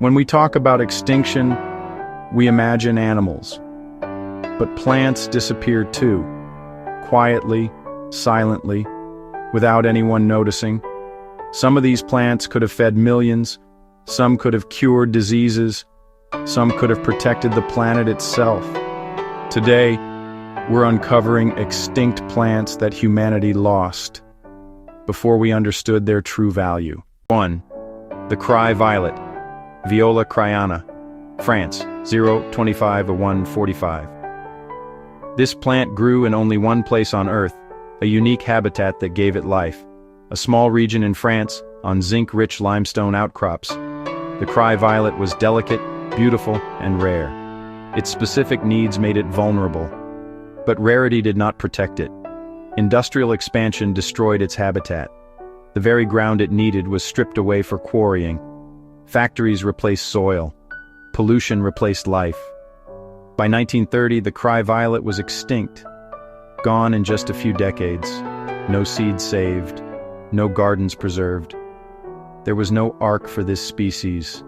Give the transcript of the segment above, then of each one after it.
When we talk about extinction, we imagine animals. But plants disappeared too, quietly, silently, without anyone noticing. Some of these plants could have fed millions, some could have cured diseases, some could have protected the planet itself. Today, we're uncovering extinct plants that humanity lost before we understood their true value. 1. The Cry Violet, Viola cryana, France, 0.25-1.45. This plant grew in only one place on Earth, a unique habitat that gave it life. A small region in France, on zinc-rich limestone outcrops. The Cry Violet was delicate, beautiful, and rare. Its specific needs made it vulnerable. But rarity did not protect it. Industrial expansion destroyed its habitat. The very ground it needed was stripped away for quarrying. Factories replaced soil. Pollution replaced life. By 1930, the Cry Violet was extinct. Gone in just a few decades. No seeds saved. No gardens preserved. There was no ark for this species.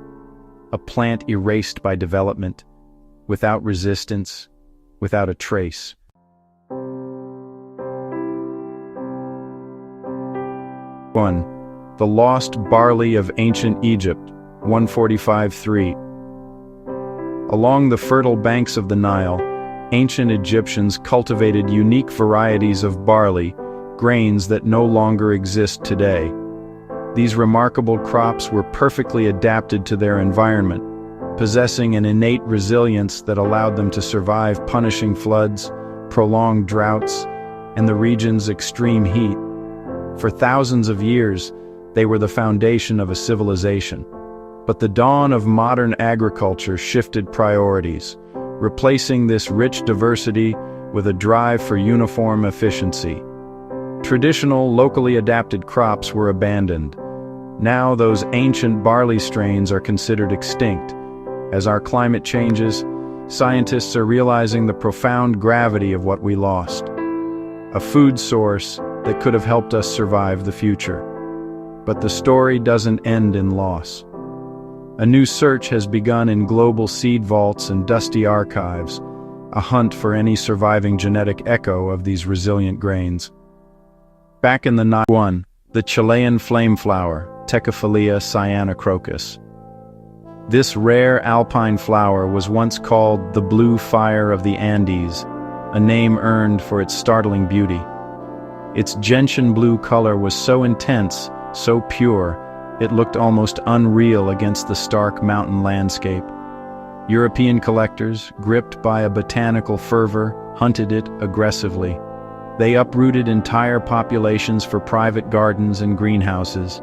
A plant erased by development, without resistance, without a trace. 1. The lost barley of ancient Egypt, 145-3. Along the fertile banks of the Nile, ancient Egyptians cultivated unique varieties of barley, grains that no longer exist today. These remarkable crops were perfectly adapted to their environment, possessing an innate resilience that allowed them to survive punishing floods, prolonged droughts, and the region's extreme heat. For thousands of years, they were the foundation of a civilization. But the dawn of modern agriculture shifted priorities, replacing this rich diversity with a drive for uniform efficiency. Traditional, locally adapted crops were abandoned. Now those ancient barley strains are considered extinct. As our climate changes, scientists are realizing the profound gravity of what we lost. A food source that could have helped us survive the future. But the story doesn't end in loss. A new search has begun in global seed vaults and dusty archives, a hunt for any surviving genetic echo of these resilient grains. Back in the 1. The Chilean flameflower, Tecophilia cyanocrocus. This rare alpine flower was once called the blue fire of the Andes, a name earned for its startling beauty. Its gentian blue color was so intense, so pure, it looked almost unreal against the stark mountain landscape. European collectors, gripped by a botanical fervor, hunted it aggressively. They uprooted entire populations for private gardens and greenhouses.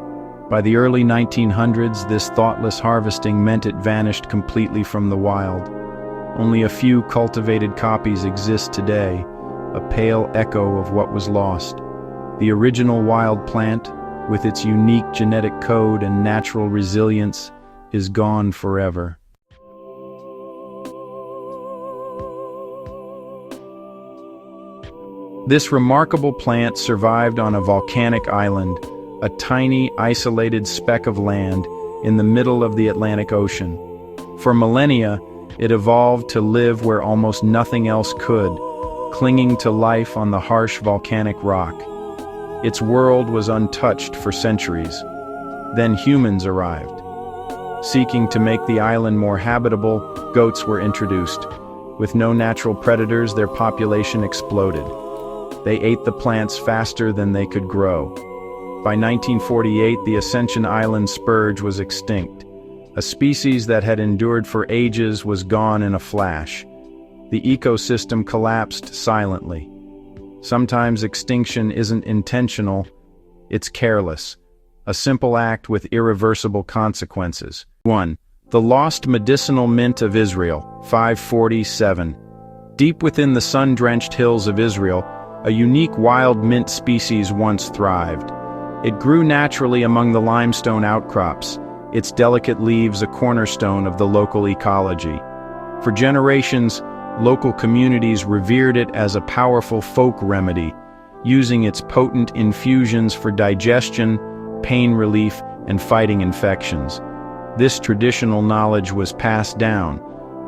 By the early 1900s, this thoughtless harvesting meant it vanished completely from the wild. Only a few cultivated copies exist today, a pale echo of what was lost. The original wild plant, with its unique genetic code and natural resilience, is gone forever. This remarkable plant survived on a volcanic island, a tiny, isolated speck of land in the middle of the Atlantic Ocean. For millennia, it evolved to live where almost nothing else could, clinging to life on the harsh volcanic rock. Its world was untouched for centuries. Then humans arrived. Seeking to make the island more habitable, goats were introduced. With no natural predators, their population exploded. They ate the plants faster than they could grow. By 1948, the Ascension Island spurge was extinct. A species that had endured for ages was gone in a flash. The ecosystem collapsed silently. Sometimes extinction isn't intentional, it's careless. A simple act with irreversible consequences. 1. The lost medicinal mint of Israel, 547. Deep within the sun-drenched hills of Israel, a unique wild mint species once thrived. It grew naturally among the limestone outcrops, its delicate leaves a cornerstone of the local ecology. For generations, local communities revered it as a powerful folk remedy, using its potent infusions for digestion, pain relief, and fighting infections. This traditional knowledge was passed down,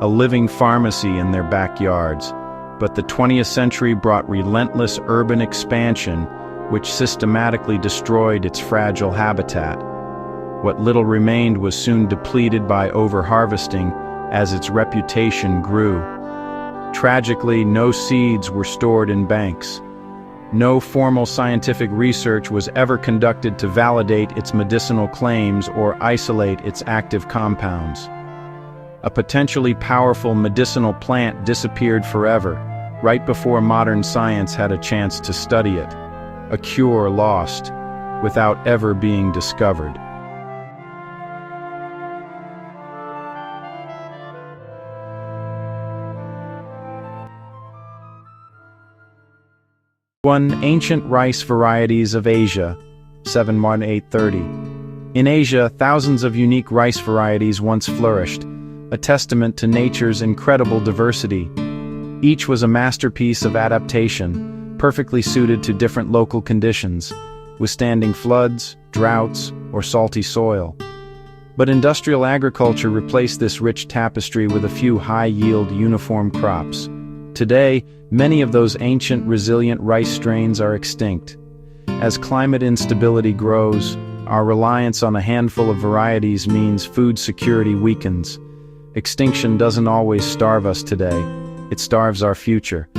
a living pharmacy in their backyards. But the 20th century brought relentless urban expansion, which systematically destroyed its fragile habitat. What little remained was soon depleted by overharvesting as its reputation grew. Tragically, no seeds were stored in banks. No formal scientific research was ever conducted to validate its medicinal claims or isolate its active compounds. A potentially powerful medicinal plant disappeared forever, right before modern science had a chance to study it. A cure lost, without ever being discovered. One, ancient rice varieties of Asia, 71830. In Asia, thousands of unique rice varieties once flourished, a testament to nature's incredible diversity. Each was a masterpiece of adaptation, perfectly suited to different local conditions, withstanding floods, droughts, or salty soil. But industrial agriculture replaced this rich tapestry with a few high-yield uniform crops. Today, many of those ancient resilient rice strains are extinct. As climate instability grows, our reliance on a handful of varieties means food security weakens. Extinction doesn't always starve us today, it starves our future.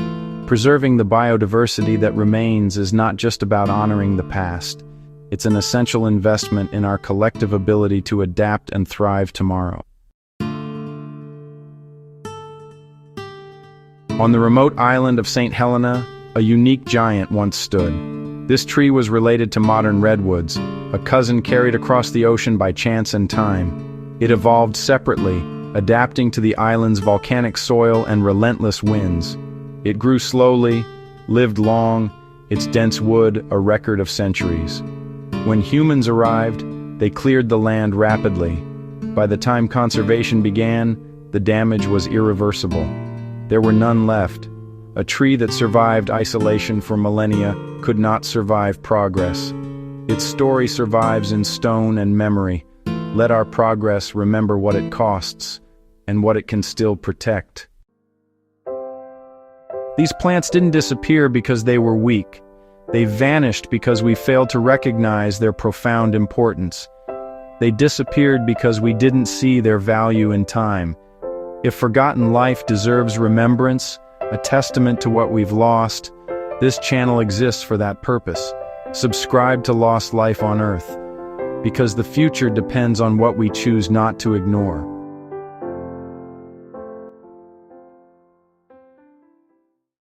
Preserving the biodiversity that remains is not just about honoring the past. It's an essential investment in our collective ability to adapt and thrive tomorrow. On the remote island of St. Helena, a unique giant once stood. This tree was related to modern redwoods, a cousin carried across the ocean by chance and time. It evolved separately, adapting to the island's volcanic soil and relentless winds. It grew slowly, lived long, its dense wood a record of centuries. When humans arrived, they cleared the land rapidly. By the time conservation began, the damage was irreversible. There were none left. A tree that survived isolation for millennia could not survive progress. Its story survives in stone and memory. Let our progress remember what it costs and what it can still protect. These plants didn't disappear because they were weak. They vanished because we failed to recognize their profound importance. They disappeared because we didn't see their value in time. If forgotten life deserves remembrance, a testament to what we've lost, this channel exists for that purpose. Subscribe to Lost Life on Earth, because the future depends on what we choose not to ignore.